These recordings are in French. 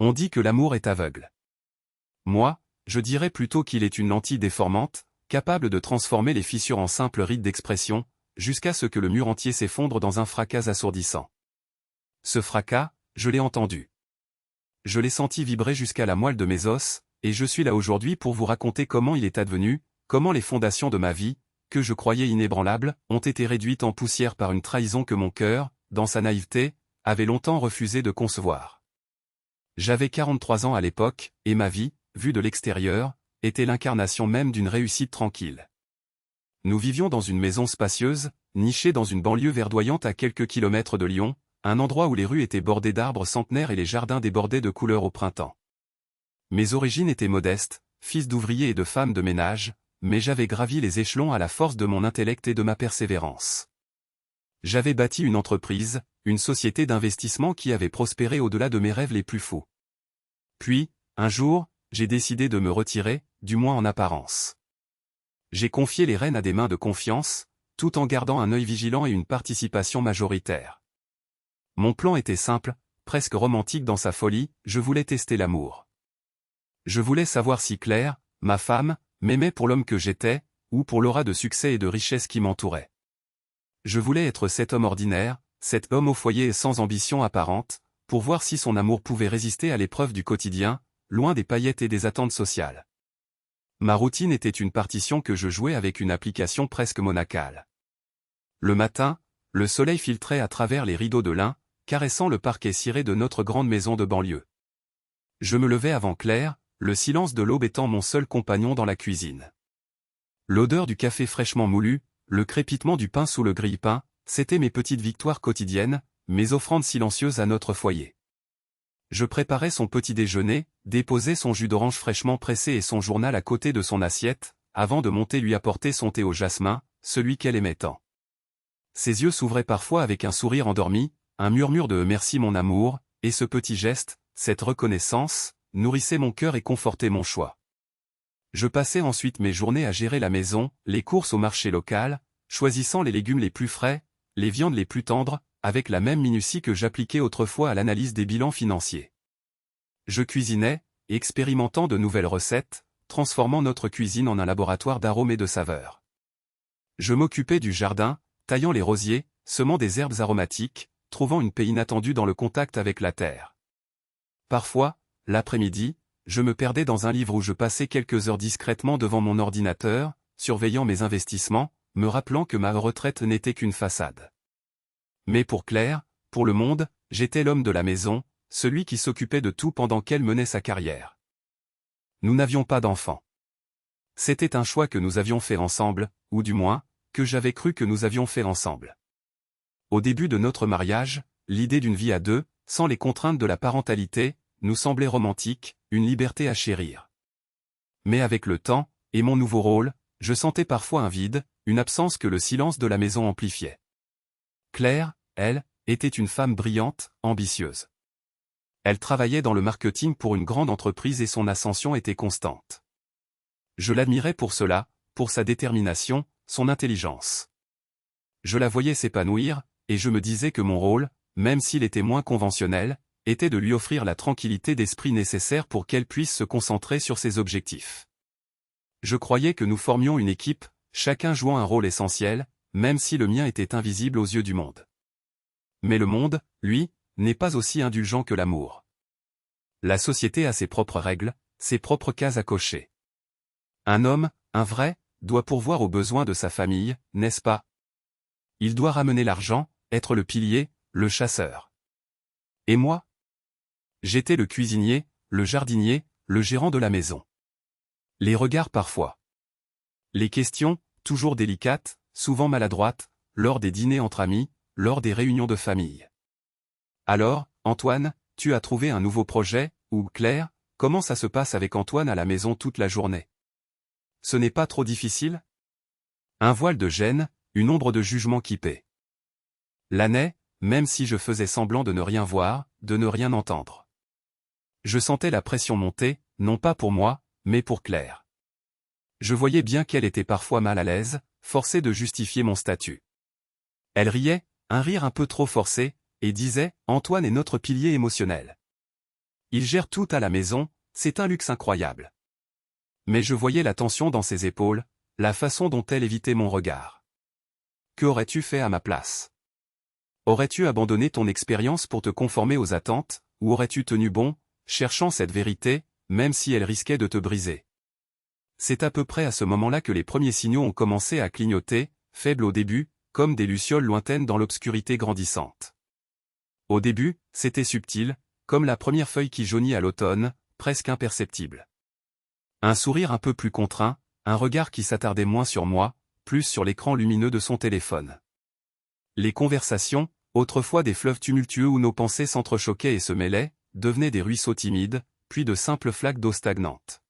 On dit que l'amour est aveugle. Moi, je dirais plutôt qu'il est une lentille déformante, capable de transformer les fissures en simples rides d'expression, jusqu'à ce que le mur entier s'effondre dans un fracas assourdissant. Ce fracas, je l'ai entendu. Je l'ai senti vibrer jusqu'à la moelle de mes os, et je suis là aujourd'hui pour vous raconter comment il est advenu, comment les fondations de ma vie, que je croyais inébranlables, ont été réduites en poussière par une trahison que mon cœur, dans sa naïveté, avait longtemps refusé de concevoir. J'avais 43 ans à l'époque, et ma vie, vue de l'extérieur, était l'incarnation même d'une réussite tranquille. Nous vivions dans une maison spacieuse, nichée dans une banlieue verdoyante à quelques kilomètres de Lyon, un endroit où les rues étaient bordées d'arbres centenaires et les jardins débordaient de couleurs au printemps. Mes origines étaient modestes, fils d'ouvriers et de femmes de ménage, mais j'avais gravi les échelons à la force de mon intellect et de ma persévérance. J'avais bâti une entreprise, une société d'investissement qui avait prospéré au-delà de mes rêves les plus fous. Puis, un jour, j'ai décidé de me retirer, du moins en apparence. J'ai confié les rênes à des mains de confiance, tout en gardant un œil vigilant et une participation majoritaire. Mon plan était simple, presque romantique dans sa folie, je voulais tester l'amour. Je voulais savoir si Claire, ma femme, m'aimait pour l'homme que j'étais, ou pour l'aura de succès et de richesse qui m'entourait. Je voulais être cet homme ordinaire, cet homme au foyer et sans ambition apparente, pour voir si son amour pouvait résister à l'épreuve du quotidien, loin des paillettes et des attentes sociales. Ma routine était une partition que je jouais avec une application presque monacale. Le matin, le soleil filtrait à travers les rideaux de lin, caressant le parquet ciré de notre grande maison de banlieue. Je me levais avant Claire, le silence de l'aube étant mon seul compagnon dans la cuisine. L'odeur du café fraîchement moulu, le crépitement du pain sous le grille-pain, c'étaient mes petites victoires quotidiennes, mes offrandes silencieuses à notre foyer. Je préparais son petit déjeuner, déposais son jus d'orange fraîchement pressé et son journal à côté de son assiette, avant de monter lui apporter son thé au jasmin, celui qu'elle aimait tant. Ses yeux s'ouvraient parfois avec un sourire endormi, un murmure de « merci mon amour », et ce petit geste, cette reconnaissance, nourrissait mon cœur et confortait mon choix. Je passais ensuite mes journées à gérer la maison, les courses au marché local, choisissant les légumes les plus frais, les viandes les plus tendres, avec la même minutie que j'appliquais autrefois à l'analyse des bilans financiers. Je cuisinais, expérimentant de nouvelles recettes, transformant notre cuisine en un laboratoire d'arômes et de saveurs. Je m'occupais du jardin, taillant les rosiers, semant des herbes aromatiques, trouvant une paix inattendue dans le contact avec la terre. Parfois, l'après-midi, je me perdais dans un livre où je passais quelques heures discrètement devant mon ordinateur, surveillant mes investissements, me rappelant que ma retraite n'était qu'une façade. Mais pour Claire, pour le monde, j'étais l'homme de la maison, celui qui s'occupait de tout pendant qu'elle menait sa carrière. Nous n'avions pas d'enfants. C'était un choix que nous avions fait ensemble, ou du moins, que j'avais cru que nous avions fait ensemble. Au début de notre mariage, l'idée d'une vie à deux, sans les contraintes de la parentalité, nous semblait romantique, une liberté à chérir. Mais avec le temps, et mon nouveau rôle, je sentais parfois un vide, une absence que le silence de la maison amplifiait. Claire, elle, était une femme brillante, ambitieuse. Elle travaillait dans le marketing pour une grande entreprise et son ascension était constante. Je l'admirais pour cela, pour sa détermination, son intelligence. Je la voyais s'épanouir, et je me disais que mon rôle, même s'il était moins conventionnel, était de lui offrir la tranquillité d'esprit nécessaire pour qu'elle puisse se concentrer sur ses objectifs. Je croyais que nous formions une équipe, chacun jouant un rôle essentiel, même si le mien était invisible aux yeux du monde. Mais le monde, lui, n'est pas aussi indulgent que l'amour. La société a ses propres règles, ses propres cases à cocher. Un homme, un vrai, doit pourvoir aux besoins de sa famille, n'est-ce pas? Il doit ramener l'argent, être le pilier, le chasseur. Et moi? J'étais le cuisinier, le jardinier, le gérant de la maison. Les regards parfois. Les questions, toujours délicates, souvent maladroites, lors des dîners entre amis, lors des réunions de famille. Alors, Antoine, tu as trouvé un nouveau projet, ou Claire, comment ça se passe avec Antoine à la maison toute la journée? Ce n'est pas trop difficile? Un voile de gêne, une ombre de jugement qui paie. L'année, même si je faisais semblant de ne rien voir, de ne rien entendre. Je sentais la pression monter, non pas pour moi, mais pour Claire. Je voyais bien qu'elle était parfois mal à l'aise, forcée de justifier mon statut. Elle riait, un rire un peu trop forcé, et disait « Antoine est notre pilier émotionnel. Il gère tout à la maison, c'est un luxe incroyable. Mais je voyais la tension dans ses épaules, la façon dont elle évitait mon regard. Que aurais-tu fait à ma place? Aurais-tu abandonné ton expérience pour te conformer aux attentes, ou aurais-tu tenu bon, cherchant cette vérité, même si elle risquait de te briser? C'est à peu près à ce moment-là que les premiers signaux ont commencé à clignoter, faibles au début, comme des lucioles lointaines dans l'obscurité grandissante. Au début, c'était subtil, comme la première feuille qui jaunit à l'automne, presque imperceptible. Un sourire un peu plus contraint, un regard qui s'attardait moins sur moi, plus sur l'écran lumineux de son téléphone. Les conversations, autrefois des fleuves tumultueux où nos pensées s'entrechoquaient et se mêlaient, devenaient des ruisseaux timides, puis de simples flaques d'eau stagnantes.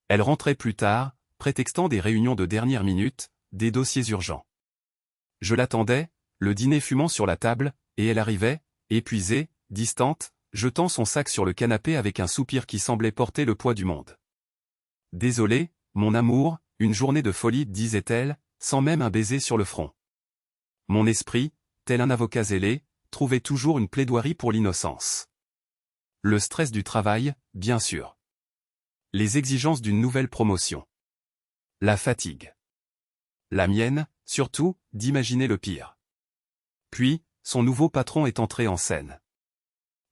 Elle rentrait plus tard, prétextant des réunions de dernière minute, des dossiers urgents. Je l'attendais, le dîner fumant sur la table, et elle arrivait, épuisée, distante, jetant son sac sur le canapé avec un soupir qui semblait porter le poids du monde. « Désolé, mon amour, une journée de folie, disait-elle, sans même un baiser sur le front. Mon esprit, tel un avocat zélé, trouvait toujours une plaidoirie pour l'innocence. Le stress du travail, bien sûr. Les exigences d'une nouvelle promotion. La fatigue. La mienne, surtout, d'imaginer le pire. Puis, son nouveau patron est entré en scène.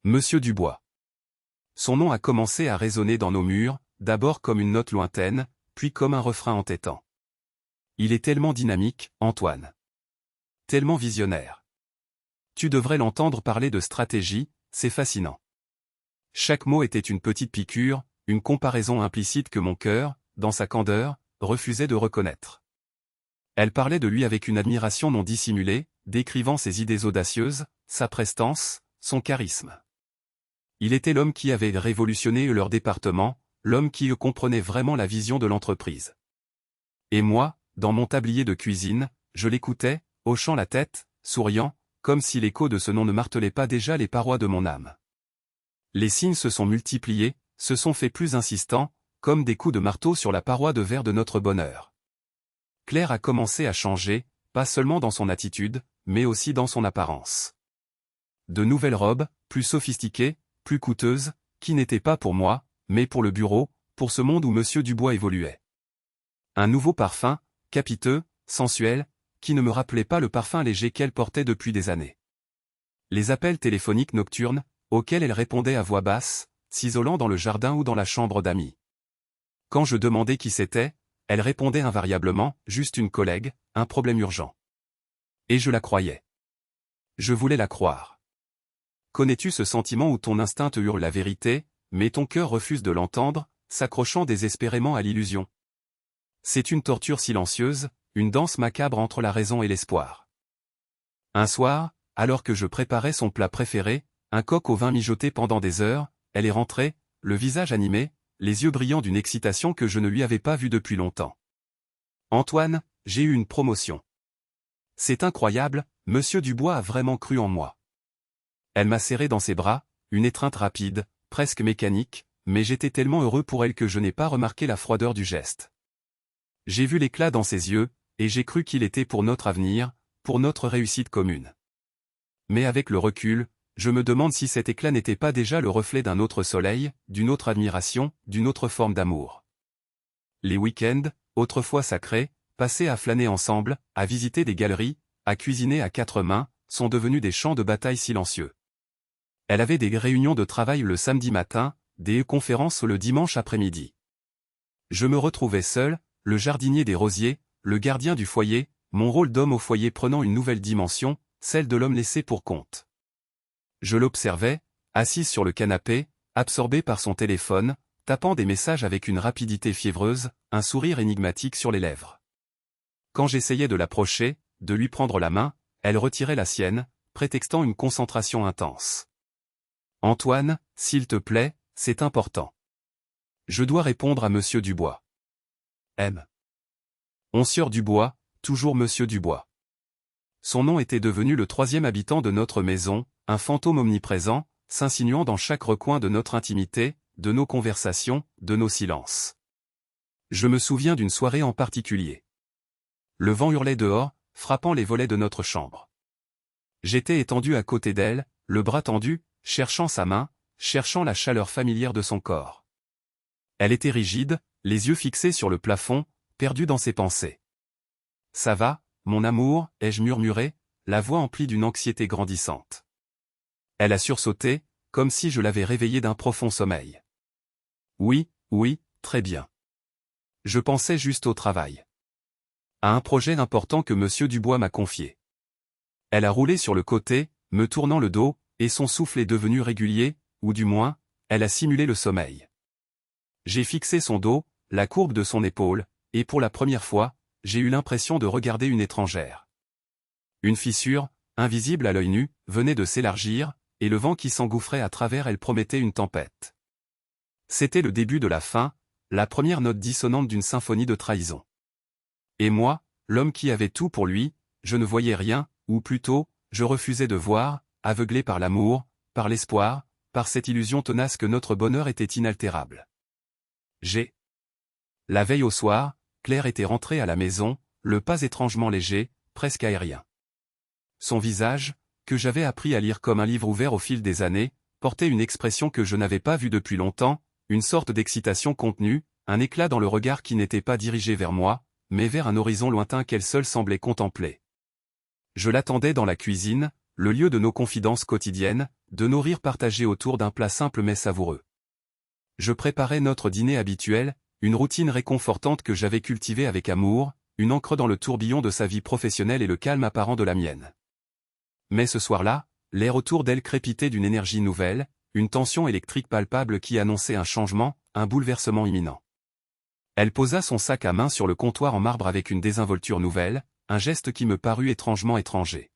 Monsieur Dubois. Son nom a commencé à résonner dans nos murs, d'abord comme une note lointaine, puis comme un refrain entêtant. Il est tellement dynamique, Antoine. Tellement visionnaire. Tu devrais l'entendre parler de stratégie, c'est fascinant. Chaque mot était une petite piqûre, une comparaison implicite que mon cœur, dans sa candeur, refusait de reconnaître. Elle parlait de lui avec une admiration non dissimulée, décrivant ses idées audacieuses, sa prestance, son charisme. Il était l'homme qui avait révolutionné leur département, l'homme qui comprenait vraiment la vision de l'entreprise. Et moi, dans mon tablier de cuisine, je l'écoutais, hochant la tête, souriant, comme si l'écho de ce nom ne martelait pas déjà les parois de mon âme. Les signes se sont multipliés, se sont faits plus insistants, comme des coups de marteau sur la paroi de verre de notre bonheur. Claire a commencé à changer, pas seulement dans son attitude, mais aussi dans son apparence. De nouvelles robes, plus sophistiquées, plus coûteuses, qui n'étaient pas pour moi, mais pour le bureau, pour ce monde où Monsieur Dubois évoluait. Un nouveau parfum, capiteux, sensuel, qui ne me rappelait pas le parfum léger qu'elle portait depuis des années. Les appels téléphoniques nocturnes, auxquels elle répondait à voix basse, s'isolant dans le jardin ou dans la chambre d'amis. Quand je demandais qui c'était, elle répondait invariablement, juste une collègue, un problème urgent. Et je la croyais. Je voulais la croire. Connais-tu ce sentiment où ton instinct te hurle la vérité, mais ton cœur refuse de l'entendre, s'accrochant désespérément à l'illusion? C'est une torture silencieuse, une danse macabre entre la raison et l'espoir. Un soir, alors que je préparais son plat préféré, un coq au vin mijoté pendant des heures, elle est rentrée, le visage animé, les yeux brillants d'une excitation que je ne lui avais pas vue depuis longtemps. « Antoine, j'ai eu une promotion. C'est incroyable, Monsieur Dubois a vraiment cru en moi. » Elle m'a serré dans ses bras, une étreinte rapide, presque mécanique, mais j'étais tellement heureux pour elle que je n'ai pas remarqué la froideur du geste. J'ai vu l'éclat dans ses yeux, et j'ai cru qu'il était pour notre avenir, pour notre réussite commune. Mais avec le recul, je me demande si cet éclat n'était pas déjà le reflet d'un autre soleil, d'une autre admiration, d'une autre forme d'amour. Les week-ends, autrefois sacrés, passés à flâner ensemble, à visiter des galeries, à cuisiner à quatre mains, sont devenus des champs de bataille silencieux. Elle avait des réunions de travail le samedi matin, des conférences le dimanche après-midi. Je me retrouvais seul, le jardinier des rosiers, le gardien du foyer, mon rôle d'homme au foyer prenant une nouvelle dimension, celle de l'homme laissé pour compte. Je l'observais, assise sur le canapé, absorbée par son téléphone, tapant des messages avec une rapidité fiévreuse, un sourire énigmatique sur les lèvres. Quand j'essayais de l'approcher, de lui prendre la main, elle retirait la sienne, prétextant une concentration intense. « Antoine, s'il te plaît, c'est important. Je dois répondre à Monsieur Dubois. M. Onsieur Dubois, toujours Monsieur Dubois. » Son nom était devenu le troisième habitant de notre maison, un fantôme omniprésent, s'insinuant dans chaque recoin de notre intimité, de nos conversations, de nos silences. Je me souviens d'une soirée en particulier. Le vent hurlait dehors, frappant les volets de notre chambre. J'étais étendu à côté d'elle, le bras tendu, cherchant sa main, cherchant la chaleur familière de son corps. Elle était rigide, les yeux fixés sur le plafond, perdue dans ses pensées. « Ça va, mon amour » ai-je murmuré, la voix emplie d'une anxiété grandissante. Elle a sursauté, comme si je l'avais réveillée d'un profond sommeil. « Oui, oui, très bien. Je pensais juste au travail. À un projet important que Monsieur Dubois m'a confié. » Elle a roulé sur le côté, me tournant le dos, et son souffle est devenu régulier, ou du moins, elle a simulé le sommeil. J'ai fixé son dos, la courbe de son épaule, et pour la première fois, j'ai eu l'impression de regarder une étrangère. Une fissure, invisible à l'œil nu, venait de s'élargir, et le vent qui s'engouffrait à travers elle promettait une tempête. C'était le début de la fin, la première note dissonante d'une symphonie de trahison. Et moi, l'homme qui avait tout pour lui, je ne voyais rien, ou plutôt, je refusais de voir, aveuglé par l'amour, par l'espoir, par cette illusion tenace que notre bonheur était inaltérable. La veille au soir, Claire était rentrée à la maison, le pas étrangement léger, presque aérien. Son visage, que j'avais appris à lire comme un livre ouvert au fil des années, portait une expression que je n'avais pas vue depuis longtemps, une sorte d'excitation contenue, un éclat dans le regard qui n'était pas dirigé vers moi, mais vers un horizon lointain qu'elle seule semblait contempler. Je l'attendais dans la cuisine, le lieu de nos confidences quotidiennes, de nos rires partagés autour d'un plat simple mais savoureux. Je préparais notre dîner habituel, une routine réconfortante que j'avais cultivée avec amour, une encre dans le tourbillon de sa vie professionnelle et le calme apparent de la mienne. Mais ce soir-là, l'air autour d'elle crépitait d'une énergie nouvelle, une tension électrique palpable qui annonçait un changement, un bouleversement imminent. Elle posa son sac à main sur le comptoir en marbre avec une désinvolture nouvelle, un geste qui me parut étrangement étranger.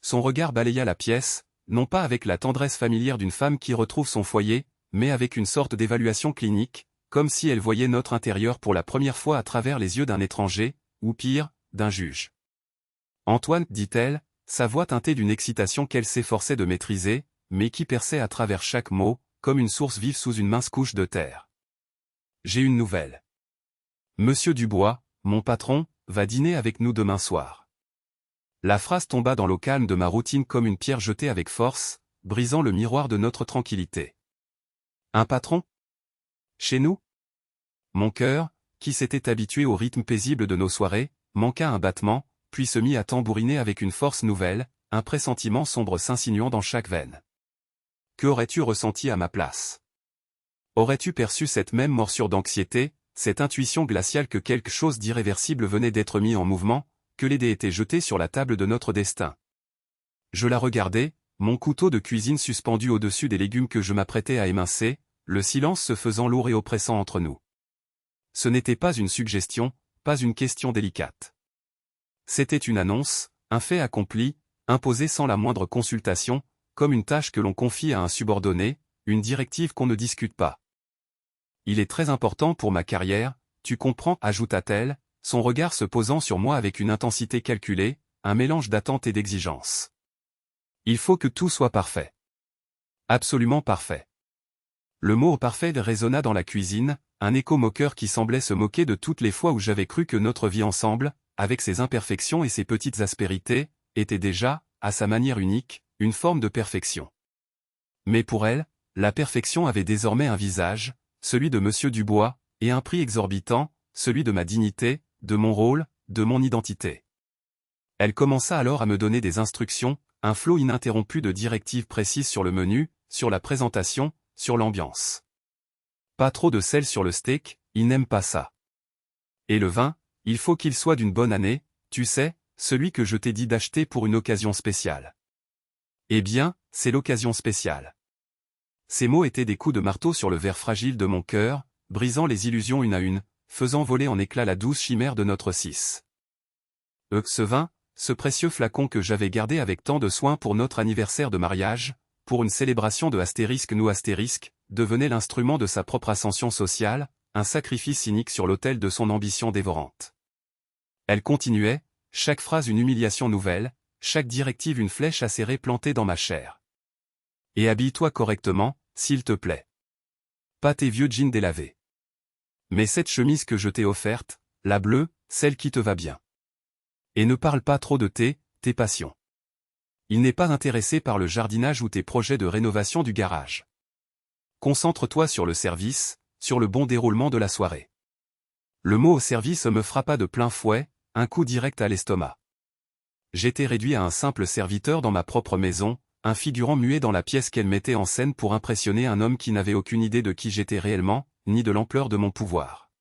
Son regard balaya la pièce, non pas avec la tendresse familière d'une femme qui retrouve son foyer, mais avec une sorte d'évaluation clinique, comme si elle voyait notre intérieur pour la première fois à travers les yeux d'un étranger, ou pire, d'un juge. « Antoine, dit-elle, sa voix teintée d'une excitation qu'elle s'efforçait de maîtriser, mais qui perçait à travers chaque mot, comme une source vive sous une mince couche de terre. J'ai une nouvelle. Monsieur Dubois, mon patron, va dîner avec nous demain soir. » La phrase tomba dans l'eau calme de ma routine comme une pierre jetée avec force, brisant le miroir de notre tranquillité. Un patron ? Chez nous ? Mon cœur, qui s'était habitué au rythme paisible de nos soirées, manqua un battement, puis se mit à tambouriner avec une force nouvelle, un pressentiment sombre s'insinuant dans chaque veine. Que aurais-tu ressenti à ma place ? Aurais-tu perçu cette même morsure d'anxiété, cette intuition glaciale que quelque chose d'irréversible venait d'être mis en mouvement, que les dés étaient jetés sur la table de notre destin ? Je la regardais, mon couteau de cuisine suspendu au-dessus des légumes que je m'apprêtais à émincer, le silence se faisant lourd et oppressant entre nous. Ce n'était pas une suggestion, pas une question délicate. C'était une annonce, un fait accompli, imposé sans la moindre consultation, comme une tâche que l'on confie à un subordonné, une directive qu'on ne discute pas. Il est très important pour ma carrière, tu comprends, ajouta-t-elle, son regard se posant sur moi avec une intensité calculée, un mélange d'attente et d'exigence. Il faut que tout soit parfait. Absolument parfait. Le mot parfait résonna dans la cuisine, un écho moqueur qui semblait se moquer de toutes les fois où j'avais cru que notre vie ensemble, avec ses imperfections et ses petites aspérités, était déjà, à sa manière unique, une forme de perfection. Mais pour elle, la perfection avait désormais un visage, celui de Monsieur Dubois, et un prix exorbitant, celui de ma dignité, de mon rôle, de mon identité. Elle commença alors à me donner des instructions, un flot ininterrompu de directives précises sur le menu, sur la présentation, sur l'ambiance. Pas trop de sel sur le steak, il n'aime pas ça. Et le vin, il faut qu'il soit d'une bonne année, tu sais, celui que je t'ai dit d'acheter pour une occasion spéciale. Eh bien, c'est l'occasion spéciale. Ces mots étaient des coups de marteau sur le verre fragile de mon cœur, brisant les illusions une à une, faisant voler en éclats la douce chimère de notre 6. Ce vin, ce précieux flacon que j'avais gardé avec tant de soin pour notre anniversaire de mariage, pour une célébration de astérisque nous astérisque, devenait l'instrument de sa propre ascension sociale, un sacrifice cynique sur l'autel de son ambition dévorante. Elle continuait, chaque phrase une humiliation nouvelle, chaque directive une flèche acérée plantée dans ma chair. Et habille-toi correctement, s'il te plaît. Pas tes vieux jeans délavés. Mais cette chemise que je t'ai offerte, la bleue, celle qui te va bien. Et ne parle pas trop de tes passions. Il n'est pas intéressé par le jardinage ou tes projets de rénovation du garage. concentre-toi sur le service, sur le bon déroulement de la soirée. Le mot au service me frappa de plein fouet, un coup direct à l'estomac. J'étais réduit à un simple serviteur dans ma propre maison, un figurant muet dans la pièce qu'elle mettait en scène pour impressionner un homme qui n'avait aucune idée de qui j'étais réellement, ni de l'ampleur de mon pouvoir.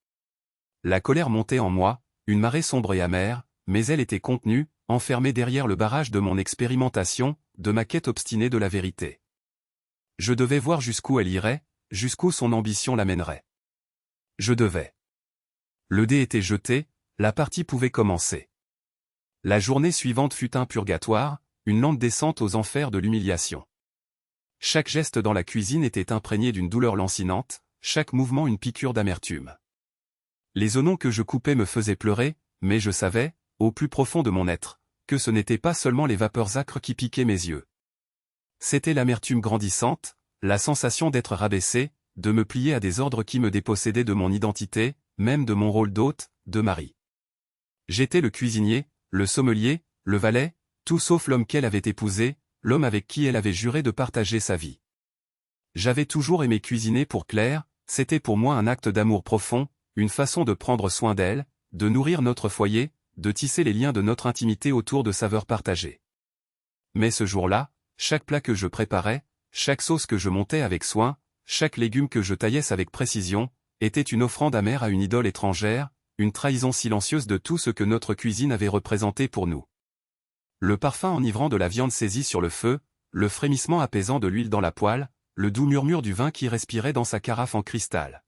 La colère montait en moi, une marée sombre et amère, mais elle était contenue, enfermée derrière le barrage de mon expérimentation, de ma quête obstinée de la vérité. Je devais voir jusqu'où elle irait, jusqu'où son ambition l'amènerait. Je devais. Le dé était jeté, la partie pouvait commencer. La journée suivante fut un purgatoire, une lente descente aux enfers de l'humiliation. Chaque geste dans la cuisine était imprégné d'une douleur lancinante, chaque mouvement une piqûre d'amertume. Les oignons que je coupais me faisaient pleurer, mais je savais, au plus profond de mon être, que ce n'étaient pas seulement les vapeurs âcres qui piquaient mes yeux. C'était l'amertume grandissante, la sensation d'être rabaissé, de me plier à des ordres qui me dépossédaient de mon identité, même de mon rôle d'hôte, de mari. J'étais le cuisinier, le sommelier, le valet, tout sauf l'homme qu'elle avait épousé, l'homme avec qui elle avait juré de partager sa vie. J'avais toujours aimé cuisiner pour Claire, c'était pour moi un acte d'amour profond, une façon de prendre soin d'elle, de nourrir notre foyer, de tisser les liens de notre intimité autour de saveurs partagées. Mais ce jour-là, chaque plat que je préparais, chaque sauce que je montais avec soin, chaque légume que je taillais avec précision, était une offrande amère à une idole étrangère, une trahison silencieuse de tout ce que notre cuisine avait représenté pour nous. Le parfum enivrant de la viande saisie sur le feu, le frémissement apaisant de l'huile dans la poêle, le doux murmure du vin qui respirait dans sa carafe en cristal.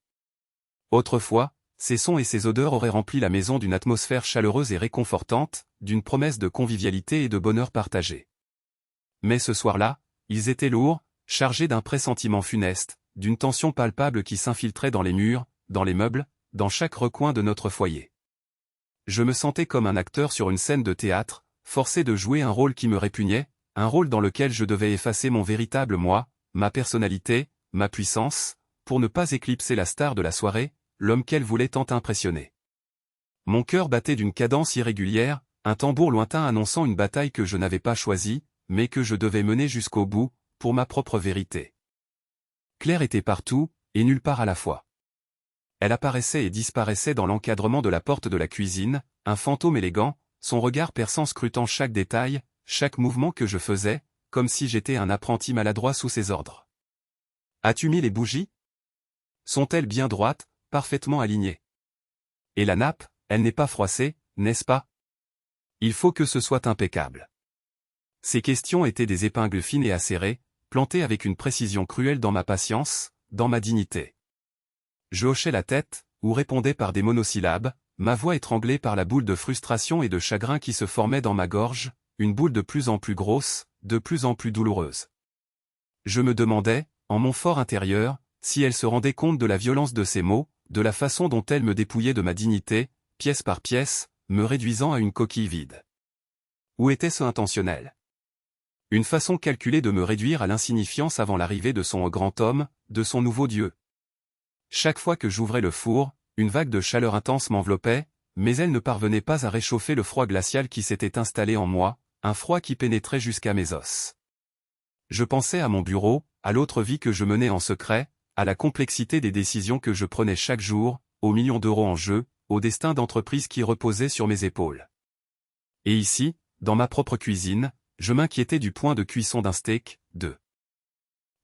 Autrefois, ces sons et ces odeurs auraient rempli la maison d'une atmosphère chaleureuse et réconfortante, d'une promesse de convivialité et de bonheur partagé. Mais ce soir-là, ils étaient lourds, chargés d'un pressentiment funeste, d'une tension palpable qui s'infiltrait dans les murs, dans les meubles, dans chaque recoin de notre foyer. Je me sentais comme un acteur sur une scène de théâtre, forcé de jouer un rôle qui me répugnait, un rôle dans lequel je devais effacer mon véritable moi, ma personnalité, ma puissance, pour ne pas éclipser la star de la soirée, l'homme qu'elle voulait tant impressionner. Mon cœur battait d'une cadence irrégulière, un tambour lointain annonçant une bataille que je n'avais pas choisie, mais que je devais mener jusqu'au bout, pour ma propre vérité. Claire était partout, et nulle part à la fois. Elle apparaissait et disparaissait dans l'encadrement de la porte de la cuisine, un fantôme élégant, son regard perçant scrutant chaque détail, chaque mouvement que je faisais, comme si j'étais un apprenti maladroit sous ses ordres. « As-tu mis les bougies ? Sont-elles bien droites, parfaitement alignées ? Et la nappe, elle n'est pas froissée, n'est-ce pas ? Il faut que ce soit impeccable. » Ces questions étaient des épingles fines et acérées, plantées avec une précision cruelle dans ma patience, dans ma dignité. Je hochais la tête, ou répondais par des monosyllabes, ma voix étranglée par la boule de frustration et de chagrin qui se formait dans ma gorge, une boule de plus en plus grosse, de plus en plus douloureuse. Je me demandais, en mon fort intérieur, si elle se rendait compte de la violence de ces mots, de la façon dont elle me dépouillait de ma dignité, pièce par pièce, me réduisant à une coquille vide. Ou était-ce intentionnel ? Une façon calculée de me réduire à l'insignifiance avant l'arrivée de son grand homme, de son nouveau Dieu. Chaque fois que j'ouvrais le four, une vague de chaleur intense m'enveloppait, mais elle ne parvenait pas à réchauffer le froid glacial qui s'était installé en moi, un froid qui pénétrait jusqu'à mes os. Je pensais à mon bureau, à l'autre vie que je menais en secret, à la complexité des décisions que je prenais chaque jour, aux millions d'euros en jeu, au destin d'entreprise qui reposait sur mes épaules. Et ici, dans ma propre cuisine, je m'inquiétais du point de cuisson d'un steak, de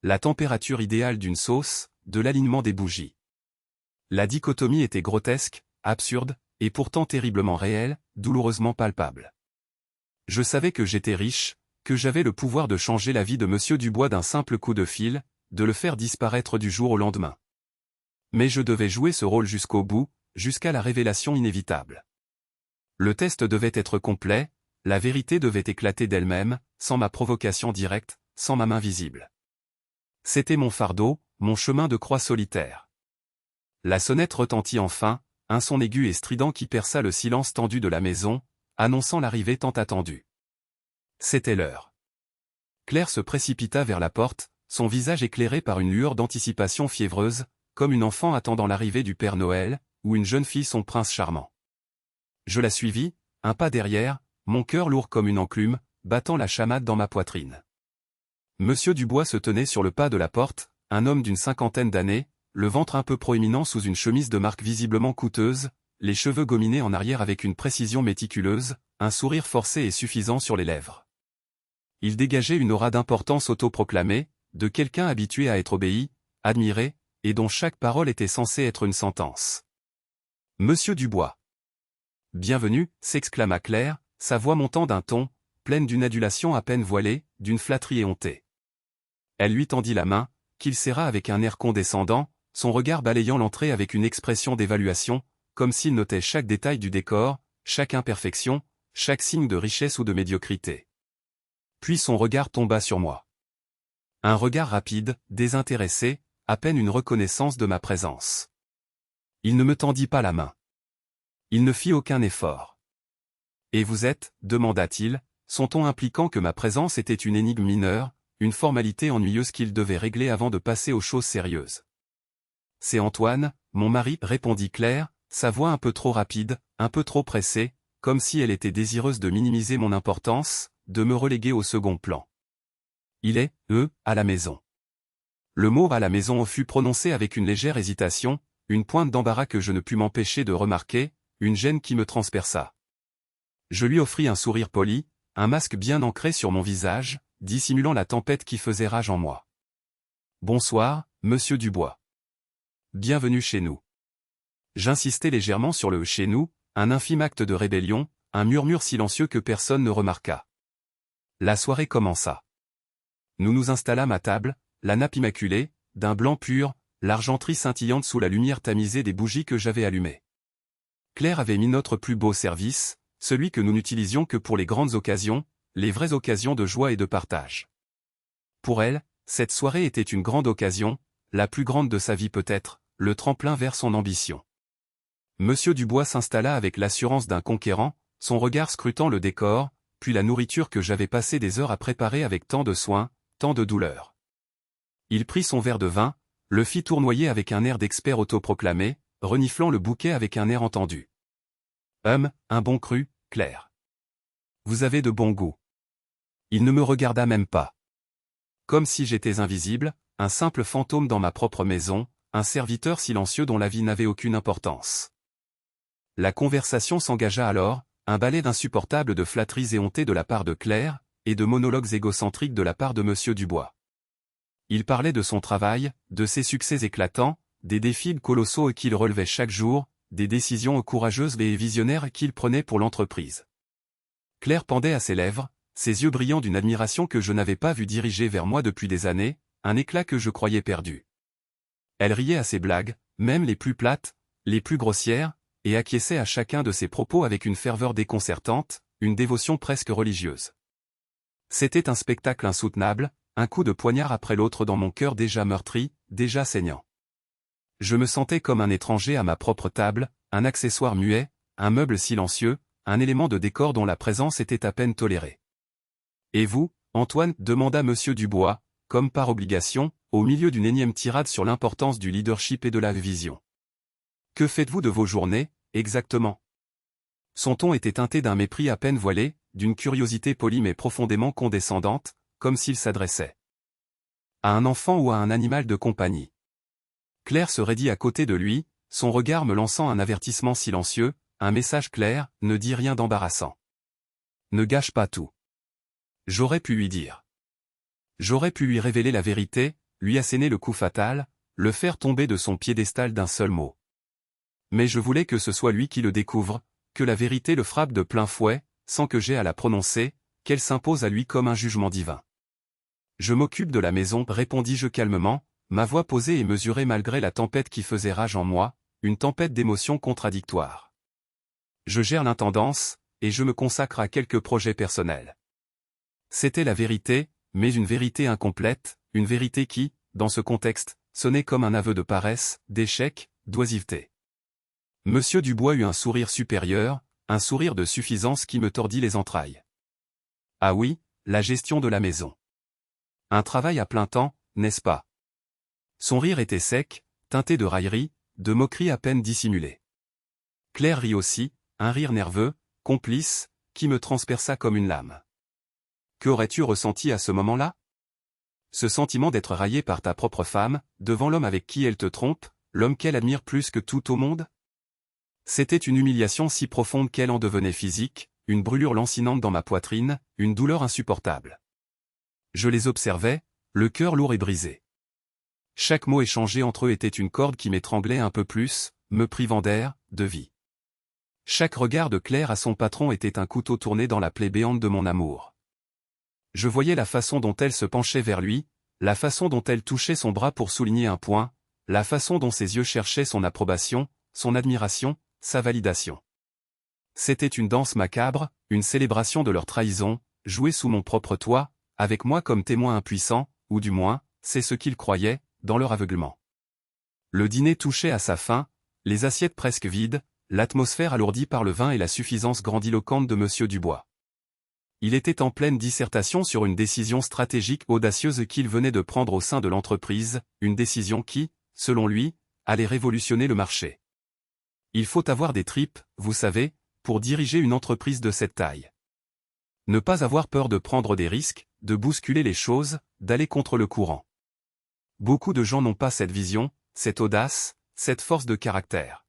la température idéale d'une sauce, de l'alignement des bougies. La dichotomie était grotesque, absurde, et pourtant terriblement réelle, douloureusement palpable. Je savais que j'étais riche, que j'avais le pouvoir de changer la vie de Monsieur Dubois d'un simple coup de fil, de le faire disparaître du jour au lendemain. Mais je devais jouer ce rôle jusqu'au bout, jusqu'à la révélation inévitable. Le test devait être complet, la vérité devait éclater d'elle-même, sans ma provocation directe, sans ma main visible. C'était mon fardeau, mon chemin de croix solitaire. La sonnette retentit enfin, un son aigu et strident qui perça le silence tendu de la maison, annonçant l'arrivée tant attendue. C'était l'heure. Claire se précipita vers la porte, son visage éclairé par une lueur d'anticipation fiévreuse, comme une enfant attendant l'arrivée du Père Noël, ou une jeune fille son prince charmant. Je la suivis, un pas derrière, mon cœur lourd comme une enclume, battant la chamade dans ma poitrine. Monsieur Dubois se tenait sur le pas de la porte, un homme d'une cinquantaine d'années, le ventre un peu proéminent sous une chemise de marque visiblement coûteuse, les cheveux gominés en arrière avec une précision méticuleuse, un sourire forcé et suffisant sur les lèvres. Il dégageait une aura d'importance autoproclamée, de quelqu'un habitué à être obéi, admiré, et dont chaque parole était censée être une sentence. « Monsieur Dubois. »« Bienvenue » s'exclama Claire, sa voix montant d'un ton, pleine d'une adulation à peine voilée, d'une flatterie éhontée. Elle lui tendit la main, qu'il serra avec un air condescendant, son regard balayant l'entrée avec une expression d'évaluation, comme s'il notait chaque détail du décor, chaque imperfection, chaque signe de richesse ou de médiocrité. Puis son regard tomba sur moi. Un regard rapide, désintéressé, à peine une reconnaissance de ma présence. Il ne me tendit pas la main. Il ne fit aucun effort. « Et vous êtes » demanda-t-il, son ton impliquant que ma présence était une énigme mineure, une formalité ennuyeuse qu'il devait régler avant de passer aux choses sérieuses. « C'est Antoine, mon mari, répondit Claire, sa voix un peu trop rapide, un peu trop pressée, comme si elle était désireuse de minimiser mon importance, de me reléguer au second plan. Il est, à la maison. Le mot « à la maison » fut prononcé avec une légère hésitation, une pointe d'embarras que je ne pus m'empêcher de remarquer, une gêne qui me transperça. Je lui offris un sourire poli, un masque bien ancré sur mon visage, dissimulant la tempête qui faisait rage en moi. « Bonsoir, monsieur Dubois. Bienvenue chez nous. » J'insistai légèrement sur le « chez nous », un infime acte de rébellion, un murmure silencieux que personne ne remarqua. La soirée commença. Nous nous installâmes à table, la nappe immaculée, d'un blanc pur, l'argenterie scintillante sous la lumière tamisée des bougies que j'avais allumées. Claire avait mis notre plus beau service, celui que nous n'utilisions que pour les grandes occasions, les vraies occasions de joie et de partage. Pour elle, cette soirée était une grande occasion, la plus grande de sa vie peut-être, le tremplin vers son ambition. Monsieur Dubois s'installa avec l'assurance d'un conquérant, son regard scrutant le décor, puis la nourriture que j'avais passé des heures à préparer avec tant de soin, tant de douleur. Il prit son verre de vin, le fit tournoyer avec un air d'expert autoproclamé, reniflant le bouquet avec un air entendu. Un bon cru, Claire. Vous avez de bon goût. Il ne me regarda même pas. Comme si j'étais invisible, un simple fantôme dans ma propre maison, un serviteur silencieux dont la vie n'avait aucune importance. La conversation s'engagea alors, un balai d'insupportables de flatteries éhontées de la part de Claire, et de monologues égocentriques de la part de monsieur Dubois. Il parlait de son travail, de ses succès éclatants, des défis colossaux qu'il relevait chaque jour, des décisions courageuses et visionnaires qu'il prenait pour l'entreprise. Claire pendait à ses lèvres, ses yeux brillants d'une admiration que je n'avais pas vue diriger vers moi depuis des années, un éclat que je croyais perdu. Elle riait à ses blagues, même les plus plates, les plus grossières, et acquiesçait à chacun de ses propos avec une ferveur déconcertante, une dévotion presque religieuse. C'était un spectacle insoutenable, un coup de poignard après l'autre dans mon cœur déjà meurtri, déjà saignant. Je me sentais comme un étranger à ma propre table, un accessoire muet, un meuble silencieux, un élément de décor dont la présence était à peine tolérée. « Et vous, Antoine » demanda monsieur Dubois, comme par obligation, au milieu d'une énième tirade sur l'importance du leadership et de la vision. « Que faites-vous de vos journées, exactement » Son ton était teinté d'un mépris à peine voilé, d'une curiosité polie mais profondément condescendante, comme s'il s'adressait à un enfant ou à un animal de compagnie. Claire se raidit à côté de lui, son regard me lançant un avertissement silencieux, un message clair, ne dis rien d'embarrassant. Ne gâche pas tout. J'aurais pu lui dire. J'aurais pu lui révéler la vérité, lui asséner le coup fatal, le faire tomber de son piédestal d'un seul mot. Mais je voulais que ce soit lui qui le découvre, que la vérité le frappe de plein fouet, sans que j'aie à la prononcer, qu'elle s'impose à lui comme un jugement divin. Je m'occupe de la maison, répondis-je calmement, ma voix posée et mesurée malgré la tempête qui faisait rage en moi, une tempête d'émotions contradictoires. Je gère l'intendance, et je me consacre à quelques projets personnels. C'était la vérité, mais une vérité incomplète, une vérité qui, dans ce contexte, sonnait comme un aveu de paresse, d'échec, d'oisiveté. Monsieur Dubois eut un sourire supérieur, un sourire de suffisance qui me tordit les entrailles. Ah oui, la gestion de la maison. Un travail à plein temps, n'est-ce pas? Son rire était sec, teinté de raillerie, de moquerie à peine dissimulée. Claire rit aussi, un rire nerveux, complice, qui me transperça comme une lame. Qu'aurais-tu ressenti à ce moment-là? ce sentiment d'être raillé par ta propre femme, devant l'homme avec qui elle te trompe, l'homme qu'elle admire plus que tout au monde? C'était une humiliation si profonde qu'elle en devenait physique, une brûlure lancinante dans ma poitrine, une douleur insupportable. Je les observais, le cœur lourd et brisé. Chaque mot échangé entre eux était une corde qui m'étranglait un peu plus, me privant d'air, de vie. Chaque regard de Claire à son patron était un couteau tourné dans la plaie béante de mon amour. Je voyais la façon dont elle se penchait vers lui, la façon dont elle touchait son bras pour souligner un point, la façon dont ses yeux cherchaient son approbation, son admiration, sa validation. C'était une danse macabre, une célébration de leur trahison, jouée sous mon propre toit, avec moi comme témoin impuissant, ou du moins, c'est ce qu'ils croyaient, dans leur aveuglement. Le dîner touchait à sa fin, les assiettes presque vides, l'atmosphère alourdie par le vin et la suffisance grandiloquente de Monsieur Dubois. Il était en pleine dissertation sur une décision stratégique audacieuse qu'il venait de prendre au sein de l'entreprise, une décision qui, selon lui, allait révolutionner le marché. Il faut avoir des tripes, vous savez, pour diriger une entreprise de cette taille. Ne pas avoir peur de prendre des risques, de bousculer les choses, d'aller contre le courant. Beaucoup de gens n'ont pas cette vision, cette audace, cette force de caractère.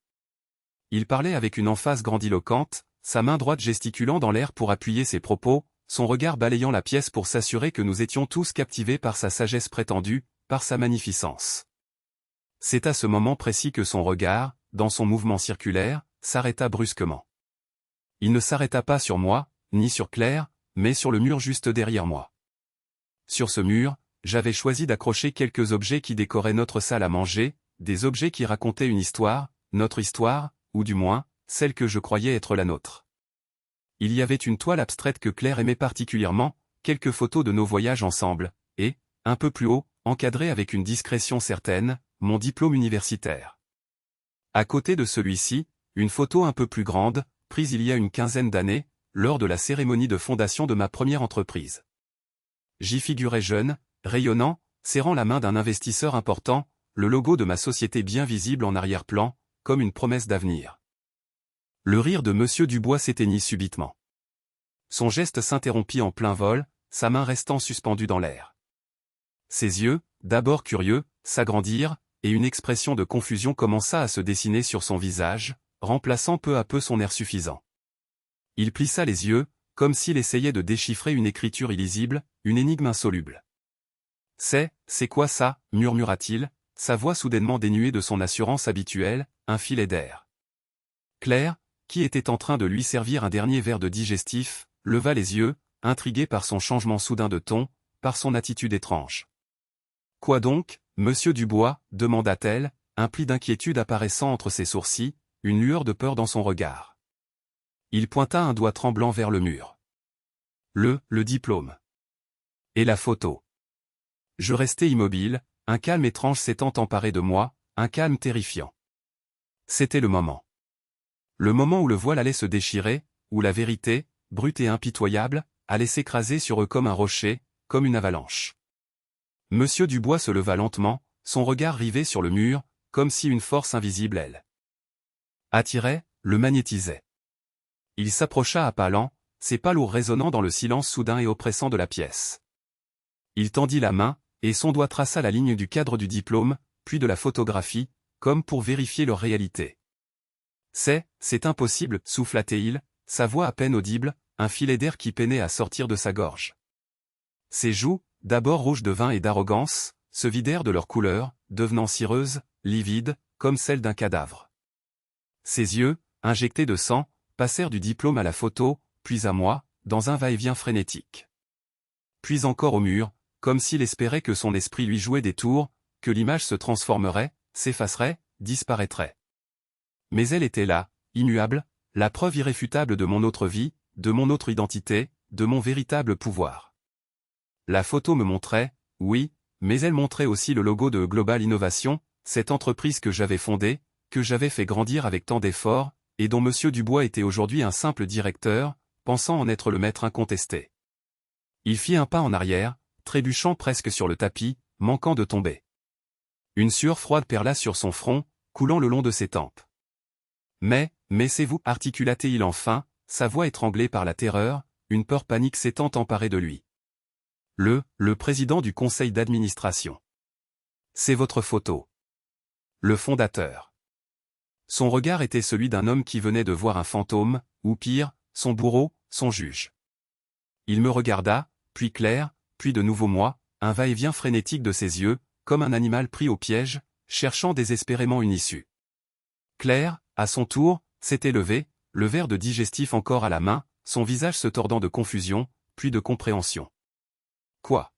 Il parlait avec une emphase grandiloquente, sa main droite gesticulant dans l'air pour appuyer ses propos, son regard balayant la pièce pour s'assurer que nous étions tous captivés par sa sagesse prétendue, par sa magnificence. C'est à ce moment précis que son regard, dans son mouvement circulaire, s'arrêta brusquement. Il ne s'arrêta pas sur moi, ni sur Claire, mais sur le mur juste derrière moi. Sur ce mur, j'avais choisi d'accrocher quelques objets qui décoraient notre salle à manger, des objets qui racontaient une histoire, notre histoire, ou du moins, celle que je croyais être la nôtre. Il y avait une toile abstraite que Claire aimait particulièrement, quelques photos de nos voyages ensemble, et, un peu plus haut, encadré avec une discrétion certaine, mon diplôme universitaire. À côté de celui-ci, une photo un peu plus grande, prise il y a une quinzaine d'années, lors de la cérémonie de fondation de ma première entreprise. J'y figurais jeune, rayonnant, serrant la main d'un investisseur important, le logo de ma société bien visible en arrière-plan, comme une promesse d'avenir. Le rire de Monsieur Dubois s'éteignit subitement. Son geste s'interrompit en plein vol, sa main restant suspendue dans l'air. Ses yeux, d'abord curieux, s'agrandirent, et une expression de confusion commença à se dessiner sur son visage, remplaçant peu à peu son air suffisant. Il plissa les yeux, comme s'il essayait de déchiffrer une écriture illisible, une énigme insoluble. « C'est quoi ça » murmura-t-il, sa voix soudainement dénuée de son assurance habituelle, un filet d'air. Claire, qui était en train de lui servir un dernier verre de digestif, leva les yeux, intriguée par son changement soudain de ton, par son attitude étrange. « Quoi donc, Monsieur Dubois » demanda-t-elle, un pli d'inquiétude apparaissant entre ses sourcils, une lueur de peur dans son regard. Il pointa un doigt tremblant vers le mur. Le diplôme. Et la photo. Je restai immobile, un calme étrange s'étant emparé de moi, un calme terrifiant. C'était le moment. Le moment où le voile allait se déchirer, où la vérité, brute et impitoyable, allait s'écraser sur eux comme un rocher, comme une avalanche. Monsieur Dubois se leva lentement, son regard rivé sur le mur, comme si une force invisible attirait, le magnétisait. Il s'approcha à pas lents, ses pas lourds résonnant dans le silence soudain et oppressant de la pièce. Il tendit la main, et son doigt traça la ligne du cadre du diplôme, puis de la photographie, comme pour vérifier leur réalité. « C'est impossible » souffla-t-il, sa voix à peine audible, un filet d'air qui peinait à sortir de sa gorge. Ses joues, d'abord rouges de vin et d'arrogance, se vidèrent de leur couleur, devenant cireuses, livides, comme celles d'un cadavre. Ses yeux, injectés de sang, passèrent du diplôme à la photo, puis à moi, dans un va-et-vient frénétique. Puis encore au mur, comme s'il espérait que son esprit lui jouait des tours, que l'image se transformerait, s'effacerait, disparaîtrait. Mais elle était là, immuable, la preuve irréfutable de mon autre vie, de mon autre identité, de mon véritable pouvoir. La photo me montrait, oui, mais elle montrait aussi le logo de Global Innovation, cette entreprise que j'avais fondée, que j'avais fait grandir avec tant d'efforts, et dont Monsieur Dubois était aujourd'hui un simple directeur, pensant en être le maître incontesté. Il fit un pas en arrière, trébuchant presque sur le tapis, manquant de tomber. Une sueur froide perla sur son front, coulant le long de ses tempes. « Mais c'est vous » articula-t-il enfin, sa voix étranglée par la terreur, une peur panique s'étant emparée de lui. Le président du conseil d'administration. C'est votre photo. Le fondateur. Son regard était celui d'un homme qui venait de voir un fantôme, ou pire, son bourreau, son juge. Il me regarda, puis Claire, puis de nouveau moi, un va-et-vient frénétique de ses yeux, comme un animal pris au piège, cherchant désespérément une issue. Claire, à son tour, s'était levée, le verre de digestif encore à la main, son visage se tordant de confusion, puis de compréhension. Quoi?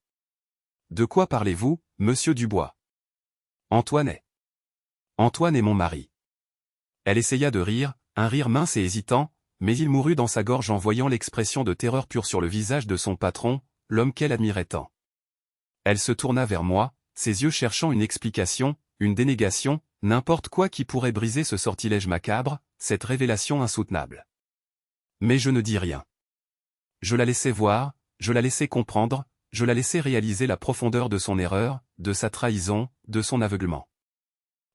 De quoi parlez-vous, monsieur Dubois? Antoine est. Antoine est mon mari. Elle essaya de rire, un rire mince et hésitant, mais il mourut dans sa gorge en voyant l'expression de terreur pure sur le visage de son patron, l'homme qu'elle admirait tant. Elle se tourna vers moi, ses yeux cherchant une explication, une dénégation, n'importe quoi qui pourrait briser ce sortilège macabre, cette révélation insoutenable. Mais je ne dis rien. Je la laissai voir, je la laissai comprendre, je la laissai réaliser la profondeur de son erreur, de sa trahison, de son aveuglement.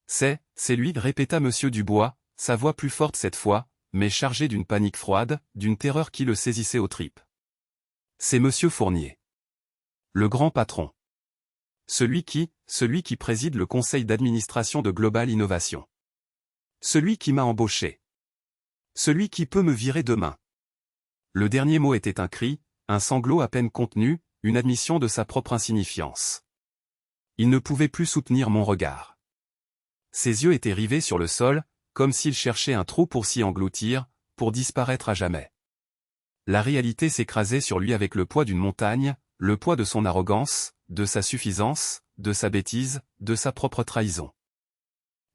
C'est lui, répéta monsieur Dubois, sa voix plus forte cette fois, mais chargée d'une panique froide, d'une terreur qui le saisissait aux tripes. C'est monsieur Fournier. Le grand patron. Celui qui préside le conseil d'administration de Global Innovation. Celui qui m'a embauché. Celui qui peut me virer demain. Le dernier mot était un cri, un sanglot à peine contenu, une admission de sa propre insignifiance. Il ne pouvait plus soutenir mon regard. Ses yeux étaient rivés sur le sol, comme s'il cherchait un trou pour s'y engloutir, pour disparaître à jamais. La réalité s'écrasait sur lui avec le poids d'une montagne, le poids de son arrogance, de sa suffisance, de sa bêtise, de sa propre trahison.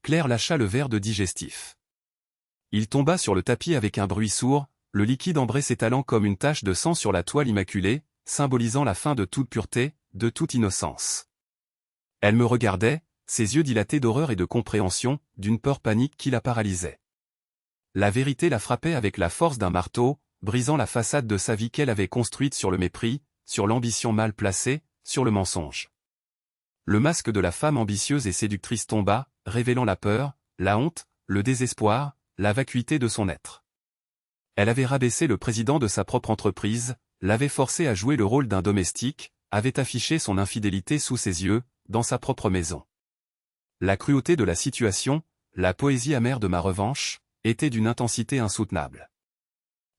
Claire lâcha le verre de digestif. Il tomba sur le tapis avec un bruit sourd, le liquide ambré s'étalant comme une tache de sang sur la toile immaculée, symbolisant la fin de toute pureté, de toute innocence. Elle me regardait, ses yeux dilatés d'horreur et de compréhension, d'une peur panique qui la paralysait. La vérité la frappait avec la force d'un marteau, brisant la façade de sa vie qu'elle avait construite sur le mépris, sur l'ambition mal placée, sur le mensonge. Le masque de la femme ambitieuse et séductrice tomba, révélant la peur, la honte, le désespoir, la vacuité de son être. Elle avait rabaissé le président de sa propre entreprise, l'avait forcé à jouer le rôle d'un domestique, avait affiché son infidélité sous ses yeux, dans sa propre maison. La cruauté de la situation, la poésie amère de ma revanche, étaient d'une intensité insoutenable.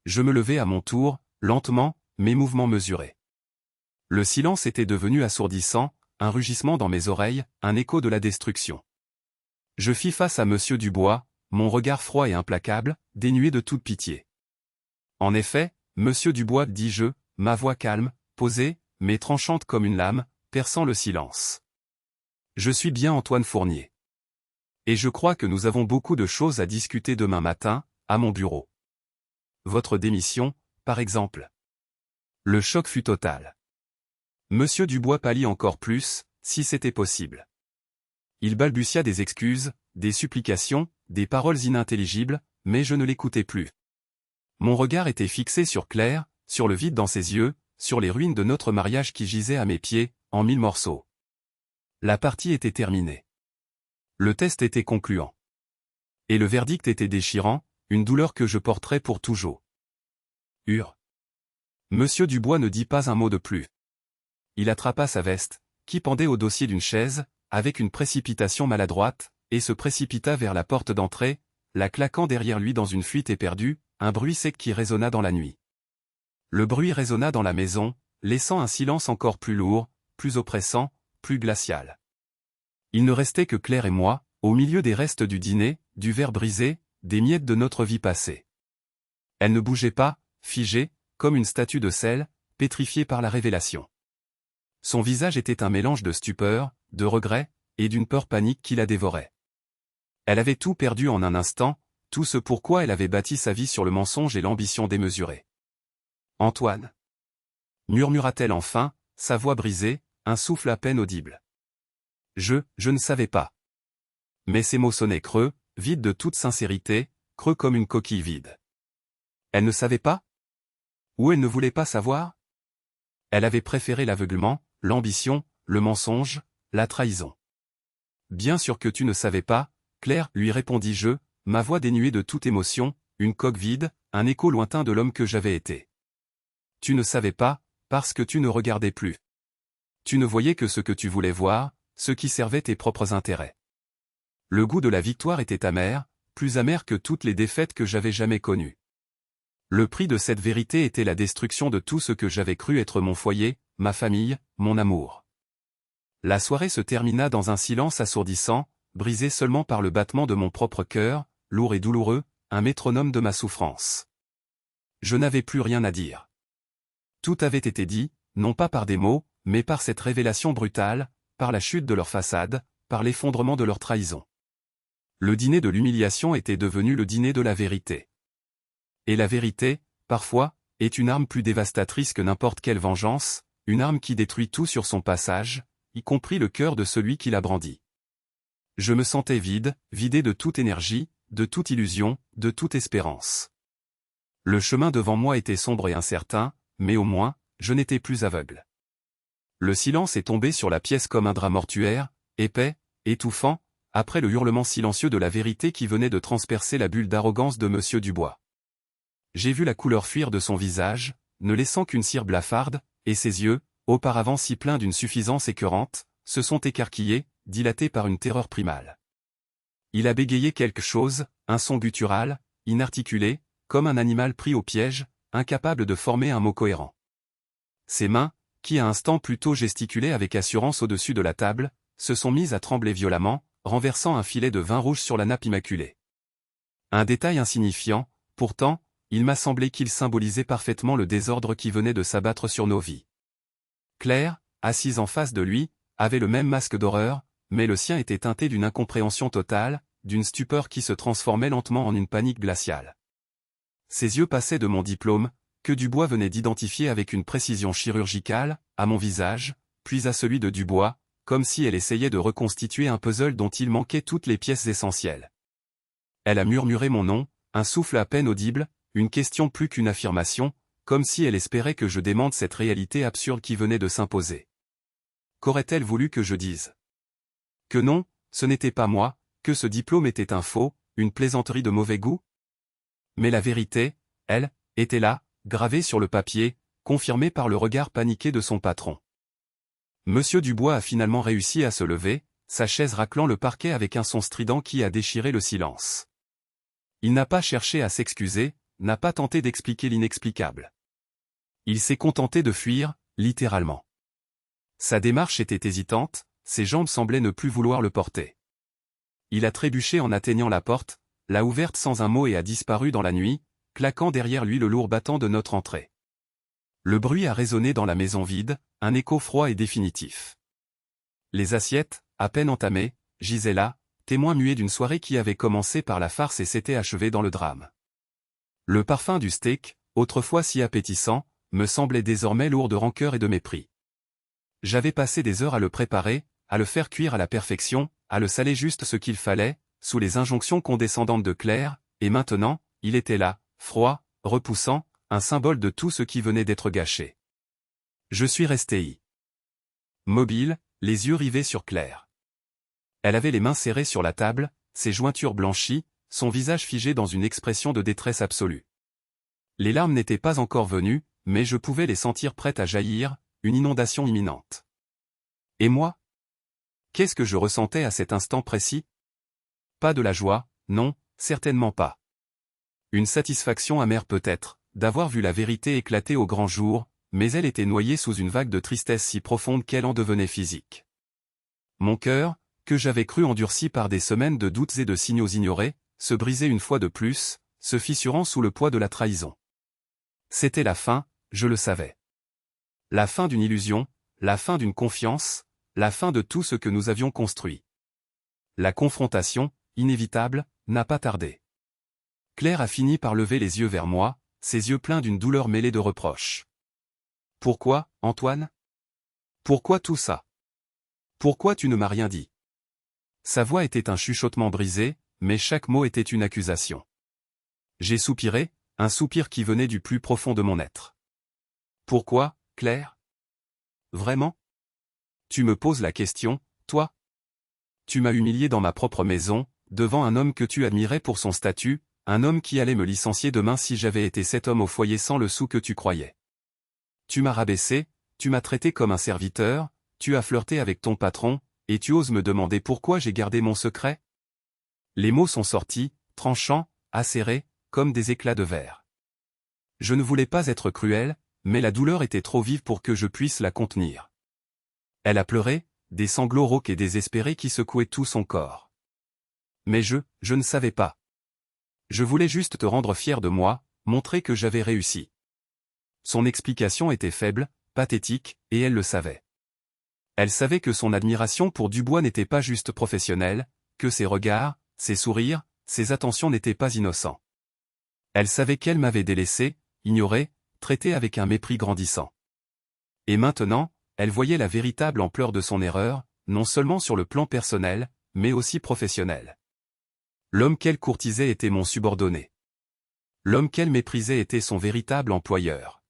Je me levai à mon tour, lentement, mes mouvements mesurés. Le silence était devenu assourdissant, un rugissement dans mes oreilles, un écho de la destruction. Je fis face à monsieur Dubois, mon regard froid et implacable, dénué de toute pitié. En effet, monsieur Dubois, dis-je, ma voix calme, posée, mais tranchante comme une lame, perçant le silence. Je suis bien Antoine Fournier. Et je crois que nous avons beaucoup de choses à discuter demain matin, à mon bureau. Votre démission, par exemple. Le choc fut total. Monsieur Dubois pâlit encore plus, si c'était possible. Il balbutia des excuses, des supplications, des paroles inintelligibles, mais je ne l'écoutais plus. Mon regard était fixé sur Claire, sur le vide dans ses yeux, sur les ruines de notre mariage qui gisaient à mes pieds, en 1000 morceaux. La partie était terminée. Le test était concluant. Et le verdict était déchirant, une douleur que je porterais pour toujours. Monsieur Dubois ne dit pas un mot de plus. Il attrapa sa veste, qui pendait au dossier d'une chaise, avec une précipitation maladroite, et se précipita vers la porte d'entrée, la claquant derrière lui dans une fuite éperdue, un bruit sec qui résonna dans la nuit. Le bruit résonna dans la maison, laissant un silence encore plus lourd, plus oppressant, plus glacial. Il ne restait que Claire et moi, au milieu des restes du dîner, du verre brisé, des miettes de notre vie passée. Elle ne bougeait pas, figée, comme une statue de sel, pétrifiée par la révélation. Son visage était un mélange de stupeur, de regret, et d'une peur panique qui la dévorait. Elle avait tout perdu en un instant, tout ce pourquoi elle avait bâti sa vie sur le mensonge et l'ambition démesurée. Antoine, murmura-t-elle enfin, sa voix brisée, un souffle à peine audible. Je ne savais pas. Mais ces mots sonnaient creux, vides de toute sincérité, creux comme une coquille vide. Elle ne savait pas? Ou elle ne voulait pas savoir? Elle avait préféré l'aveuglement, l'ambition, le mensonge, la trahison. Bien sûr que tu ne savais pas, Claire, lui répondis-je, ma voix dénuée de toute émotion, une coque vide, un écho lointain de l'homme que j'avais été. Tu ne savais pas, parce que tu ne regardais plus. Tu ne voyais que ce que tu voulais voir, ce qui servait tes propres intérêts. Le goût de la victoire était amer, plus amer que toutes les défaites que j'avais jamais connues. Le prix de cette vérité était la destruction de tout ce que j'avais cru être mon foyer, ma famille, mon amour. La soirée se termina dans un silence assourdissant, brisé seulement par le battement de mon propre cœur, lourd et douloureux, un métronome de ma souffrance. Je n'avais plus rien à dire. Tout avait été dit, non pas par des mots, mais par cette révélation brutale, par la chute de leur façade, par l'effondrement de leur trahison. Le dîner de l'humiliation était devenu le dîner de la vérité. Et la vérité, parfois, est une arme plus dévastatrice que n'importe quelle vengeance, une arme qui détruit tout sur son passage, y compris le cœur de celui qui la brandit. Je me sentais vide, vidé de toute énergie, de toute illusion, de toute espérance. Le chemin devant moi était sombre et incertain, mais au moins, je n'étais plus aveugle. Le silence est tombé sur la pièce comme un drap mortuaire, épais, étouffant, après le hurlement silencieux de la vérité qui venait de transpercer la bulle d'arrogance de Monsieur Dubois. J'ai vu la couleur fuir de son visage, ne laissant qu'une cire blafarde, et ses yeux, auparavant si pleins d'une suffisance écœurante, se sont écarquillés, dilatés par une terreur primale. Il a bégayé quelque chose, un son guttural, inarticulé, comme un animal pris au piège, incapable de former un mot cohérent. Ses mains, qui à un instant plus tôt gesticulaient avec assurance au-dessus de la table, se sont mises à trembler violemment, renversant un filet de vin rouge sur la nappe immaculée. Un détail insignifiant, pourtant, il m'a semblé qu'il symbolisait parfaitement le désordre qui venait de s'abattre sur nos vies. Claire, assise en face de lui, avait le même masque d'horreur, mais le sien était teinté d'une incompréhension totale, d'une stupeur qui se transformait lentement en une panique glaciale. Ses yeux passaient de mon diplôme, que Dubois venait d'identifier avec une précision chirurgicale, à mon visage, puis à celui de Dubois, comme si elle essayait de reconstituer un puzzle dont il manquait toutes les pièces essentielles. Elle a murmuré mon nom, un souffle à peine audible, une question plus qu'une affirmation, comme si elle espérait que je démente cette réalité absurde qui venait de s'imposer. Qu'aurait-elle voulu que je dise? Que non, ce n'était pas moi, que ce diplôme était un faux, une plaisanterie de mauvais goût? Mais la vérité, elle, était là, gravée sur le papier, confirmée par le regard paniqué de son patron. Monsieur Dubois a finalement réussi à se lever, sa chaise raclant le parquet avec un son strident qui a déchiré le silence. Il n'a pas cherché à s'excuser, n'a pas tenté d'expliquer l'inexplicable. Il s'est contenté de fuir, littéralement. Sa démarche était hésitante, ses jambes semblaient ne plus vouloir le porter. Il a trébuché en atteignant la porte, l'a ouverte sans un mot et a disparu dans la nuit, claquant derrière lui le lourd battant de notre entrée. Le bruit a résonné dans la maison vide, un écho froid et définitif. Les assiettes, à peine entamées, gisaient là, témoins muets d'une soirée qui avait commencé par la farce et s'était achevée dans le drame. Le parfum du steak, autrefois si appétissant, me semblait désormais lourd de rancœur et de mépris. J'avais passé des heures à le préparer, à le faire cuire à la perfection, à le saler juste ce qu'il fallait, sous les injonctions condescendantes de Claire, et maintenant, il était là, froid, repoussant, un symbole de tout ce qui venait d'être gâché. Je suis resté immobile, les yeux rivés sur Claire. Elle avait les mains serrées sur la table, ses jointures blanchies, son visage figé dans une expression de détresse absolue. Les larmes n'étaient pas encore venues, mais je pouvais les sentir prêtes à jaillir, une inondation imminente. Et moi? Qu'est-ce que je ressentais à cet instant précis? Pas de la joie, non, certainement pas. Une satisfaction amère peut-être, d'avoir vu la vérité éclater au grand jour, mais elle était noyée sous une vague de tristesse si profonde qu'elle en devenait physique. Mon cœur, que j'avais cru endurci par des semaines de doutes et de signaux ignorés, se brisait une fois de plus, se fissurant sous le poids de la trahison. C'était la fin, je le savais. La fin d'une illusion, la fin d'une confiance, la fin de tout ce que nous avions construit. La confrontation, inévitable, n'a pas tardé. Claire a fini par lever les yeux vers moi, ses yeux pleins d'une douleur mêlée de reproches. Pourquoi, Antoine? Pourquoi tout ça? Pourquoi tu ne m'as rien dit? Sa voix était un chuchotement brisé, mais chaque mot était une accusation. J'ai soupiré, un soupir qui venait du plus profond de mon être. Pourquoi, Claire? Vraiment? Tu me poses la question, toi? Tu m'as humilié dans ma propre maison, devant un homme que tu admirais pour son statut, un homme qui allait me licencier demain si j'avais été cet homme au foyer sans le sou que tu croyais. Tu m'as rabaissé, tu m'as traité comme un serviteur, tu as flirté avec ton patron, et tu oses me demander pourquoi j'ai gardé mon secret? Les mots sont sortis, tranchants, acérés, comme des éclats de verre. Je ne voulais pas être cruel, mais la douleur était trop vive pour que je puisse la contenir. Elle a pleuré, des sanglots rauques et désespérés qui secouaient tout son corps. Mais je ne savais pas. Je voulais juste te rendre fier de moi, montrer que j'avais réussi. Son explication était faible, pathétique, et elle le savait. Elle savait que son admiration pour Dubois n'était pas juste professionnelle, que ses regards, ses sourires, ses attentions n'étaient pas innocents. Elle savait qu'elle m'avait délaissé, ignoré, traité avec un mépris grandissant. Et maintenant, elle voyait la véritable ampleur de son erreur, non seulement sur le plan personnel, mais aussi professionnel. L'homme qu'elle courtisait était mon subordonné. L'homme qu'elle méprisait était son véritable employeur.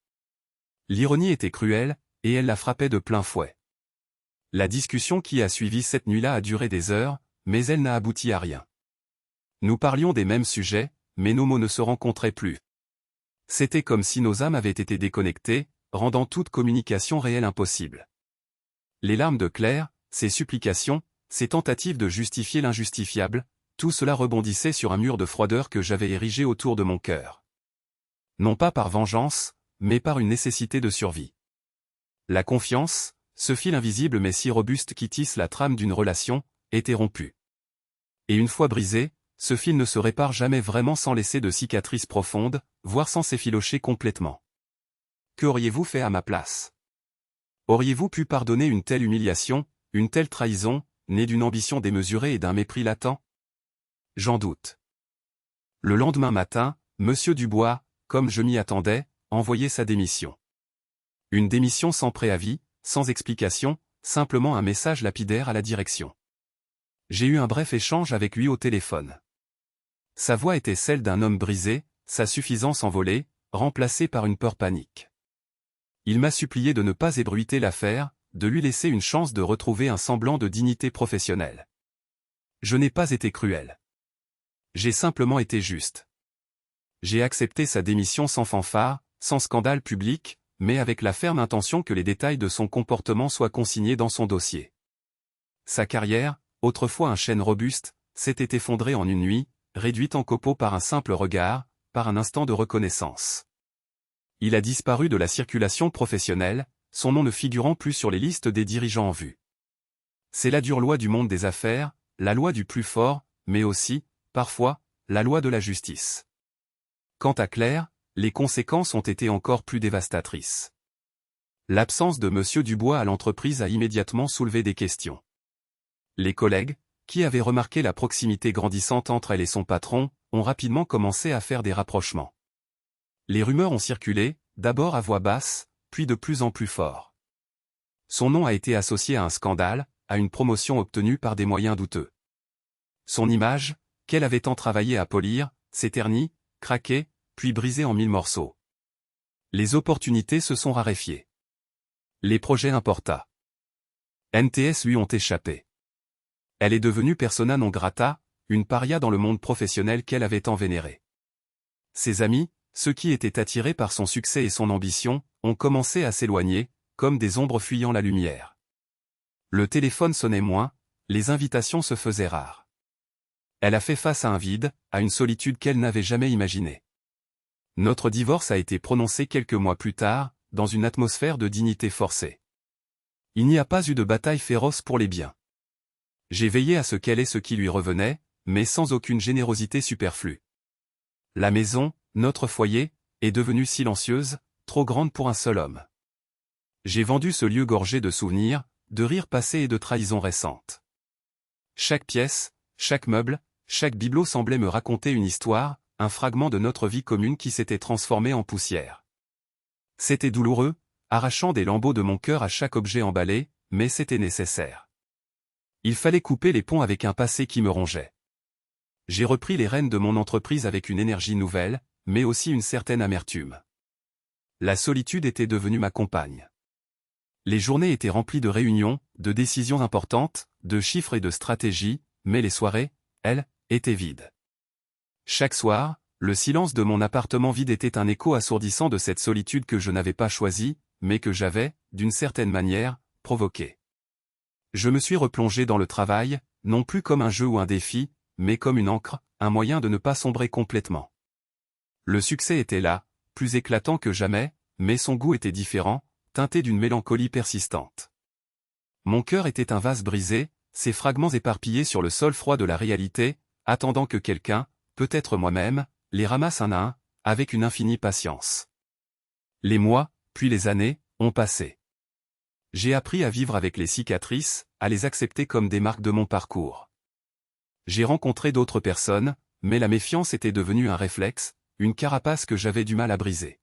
L'ironie était cruelle, et elle la frappait de plein fouet. La discussion qui a suivi cette nuit-là a duré des heures, mais elle n'a abouti à rien. Nous parlions des mêmes sujets, mais nos mots ne se rencontraient plus. C'était comme si nos âmes avaient été déconnectées, rendant toute communication réelle impossible. Les larmes de Claire, ses supplications, ses tentatives de justifier l'injustifiable, tout cela rebondissait sur un mur de froideur que j'avais érigé autour de mon cœur. Non pas par vengeance, mais par une nécessité de survie. La confiance, ce fil invisible mais si robuste qui tisse la trame d'une relation, était rompu. Et une fois brisé, ce fil ne se répare jamais vraiment sans laisser de cicatrices profondes, voire sans s'effilocher complètement. Que auriez-vous fait à ma place? Auriez-vous pu pardonner une telle humiliation, une telle trahison, née d'une ambition démesurée et d'un mépris latent? J'en doute. Le lendemain matin, M. Dubois, comme je m'y attendais, envoyait sa démission. Une démission sans préavis, sans explication, simplement un message lapidaire à la direction. J'ai eu un bref échange avec lui au téléphone. Sa voix était celle d'un homme brisé, sa suffisance envolée, remplacée par une peur panique. Il m'a supplié de ne pas ébruiter l'affaire, de lui laisser une chance de retrouver un semblant de dignité professionnelle. Je n'ai pas été cruel. J'ai simplement été juste. J'ai accepté sa démission sans fanfare, sans scandale public, mais avec la ferme intention que les détails de son comportement soient consignés dans son dossier. Sa carrière, autrefois un chêne robuste, s'était effondrée en une nuit, réduite en copeaux par un simple regard, par un instant de reconnaissance. Il a disparu de la circulation professionnelle, son nom ne figurant plus sur les listes des dirigeants en vue. C'est la dure loi du monde des affaires, la loi du plus fort, mais aussi, parfois, la loi de la justice. Quant à Claire, les conséquences ont été encore plus dévastatrices. L'absence de M. Dubois à l'entreprise a immédiatement soulevé des questions. Les collègues, qui avaient remarqué la proximité grandissante entre elle et son patron, ont rapidement commencé à faire des rapprochements. Les rumeurs ont circulé, d'abord à voix basse, puis de plus en plus fort. Son nom a été associé à un scandale, à une promotion obtenue par des moyens douteux. Son image, qu'elle avait tant travaillé à polir, s'est ternie, craquée, puis brisée en 1000 morceaux. Les opportunités se sont raréfiées. Les projets importa. NTS lui ont échappé. Elle est devenue persona non grata, une paria dans le monde professionnel qu'elle avait tant vénéré. Ses amis, ceux qui étaient attirés par son succès et son ambition, ont commencé à s'éloigner, comme des ombres fuyant la lumière. Le téléphone sonnait moins, les invitations se faisaient rares. Elle a fait face à un vide, à une solitude qu'elle n'avait jamais imaginée. Notre divorce a été prononcé quelques mois plus tard, dans une atmosphère de dignité forcée. Il n'y a pas eu de bataille féroce pour les biens. J'ai veillé à ce qu'elle ait ce qui lui revenait, mais sans aucune générosité superflue. La maison, notre foyer, est devenue silencieuse, trop grande pour un seul homme. J'ai vendu ce lieu gorgé de souvenirs, de rires passés et de trahisons récentes. Chaque pièce, chaque meuble, chaque bibelot semblait me raconter une histoire, un fragment de notre vie commune qui s'était transformé en poussière. C'était douloureux, arrachant des lambeaux de mon cœur à chaque objet emballé, mais c'était nécessaire. Il fallait couper les ponts avec un passé qui me rongeait. J'ai repris les rênes de mon entreprise avec une énergie nouvelle, mais aussi une certaine amertume. La solitude était devenue ma compagne. Les journées étaient remplies de réunions, de décisions importantes, de chiffres et de stratégies, mais les soirées, elles, étaient vides. Chaque soir, le silence de mon appartement vide était un écho assourdissant de cette solitude que je n'avais pas choisie, mais que j'avais, d'une certaine manière, provoquée. Je me suis replongé dans le travail, non plus comme un jeu ou un défi, mais comme une encre, un moyen de ne pas sombrer complètement. Le succès était là, plus éclatant que jamais, mais son goût était différent, teinté d'une mélancolie persistante. Mon cœur était un vase brisé, ses fragments éparpillés sur le sol froid de la réalité, attendant que quelqu'un, peut-être moi-même, les ramasse un à un, avec une infinie patience. Les mois, puis les années, ont passé. J'ai appris à vivre avec les cicatrices, à les accepter comme des marques de mon parcours. J'ai rencontré d'autres personnes, mais la méfiance était devenue un réflexe, une carapace que j'avais du mal à briser.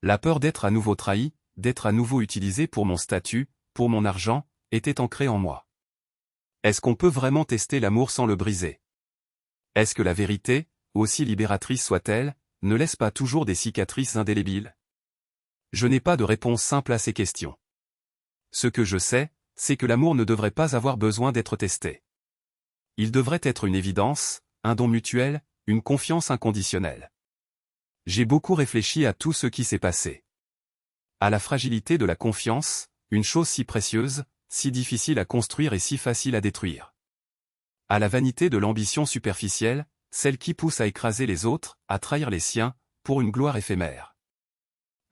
La peur d'être à nouveau trahi, d'être à nouveau utilisé pour mon statut, pour mon argent, était ancrée en moi. Est-ce qu'on peut vraiment tester l'amour sans le briser? Est-ce que la vérité, aussi libératrice soit-elle, ne laisse pas toujours des cicatrices indélébiles? Je n'ai pas de réponse simple à ces questions. Ce que je sais, c'est que l'amour ne devrait pas avoir besoin d'être testé. Il devrait être une évidence, un don mutuel, une confiance inconditionnelle. J'ai beaucoup réfléchi à tout ce qui s'est passé. À la fragilité de la confiance, une chose si précieuse, si difficile à construire et si facile à détruire. À la vanité de l'ambition superficielle, celle qui pousse à écraser les autres, à trahir les siens, pour une gloire éphémère.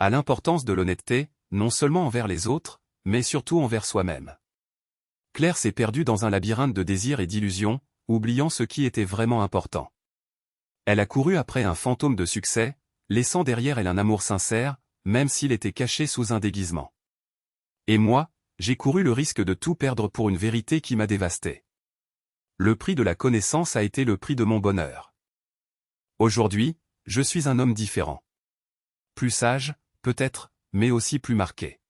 À l'importance de l'honnêteté, non seulement envers les autres, mais surtout envers soi-même. Claire s'est perdue dans un labyrinthe de désirs et d'illusions, oubliant ce qui était vraiment important. Elle a couru après un fantôme de succès, laissant derrière elle un amour sincère, même s'il était caché sous un déguisement. Et moi, j'ai couru le risque de tout perdre pour une vérité qui m'a dévasté. Le prix de la connaissance a été le prix de mon bonheur. Aujourd'hui, je suis un homme différent. Plus sage, peut-être, mais aussi plus marqué.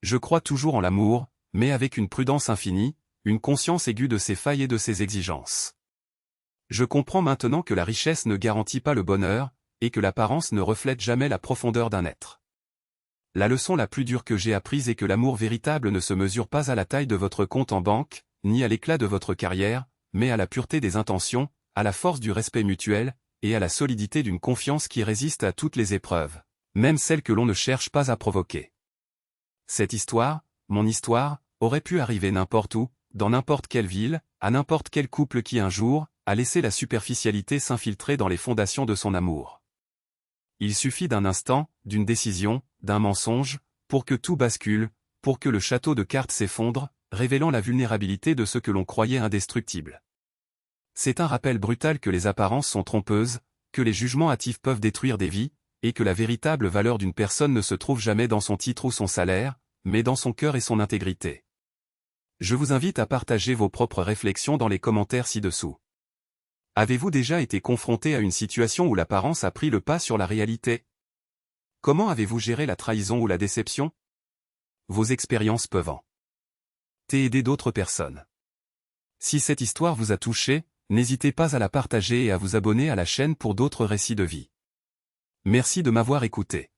Je crois toujours en l'amour, mais avec une prudence infinie, une conscience aiguë de ses failles et de ses exigences. Je comprends maintenant que la richesse ne garantit pas le bonheur, et que l'apparence ne reflète jamais la profondeur d'un être. La leçon la plus dure que j'ai apprise est que l'amour véritable ne se mesure pas à la taille de votre compte en banque, ni à l'éclat de votre carrière, mais à la pureté des intentions, à la force du respect mutuel, et à la solidité d'une confiance qui résiste à toutes les épreuves, même celles que l'on ne cherche pas à provoquer. Cette histoire, mon histoire, aurait pu arriver n'importe où, dans n'importe quelle ville, à n'importe quel couple qui un jour, a laissé la superficialité s'infiltrer dans les fondations de son amour. Il suffit d'un instant, d'une décision, d'un mensonge, pour que tout bascule, pour que le château de cartes s'effondre, révélant la vulnérabilité de ce que l'on croyait indestructible. C'est un rappel brutal que les apparences sont trompeuses, que les jugements hâtifs peuvent détruire des vies, et que la véritable valeur d'une personne ne se trouve jamais dans son titre ou son salaire, mais dans son cœur et son intégrité. Je vous invite à partager vos propres réflexions dans les commentaires ci-dessous. Avez-vous déjà été confronté à une situation où l'apparence a pris le pas sur la réalité? Comment avez-vous géré la trahison ou la déception? Vos expériences peuvent en aider d'autres personnes. Si cette histoire vous a touché, n'hésitez pas à la partager et à vous abonner à la chaîne pour d'autres récits de vie. Merci de m'avoir écouté.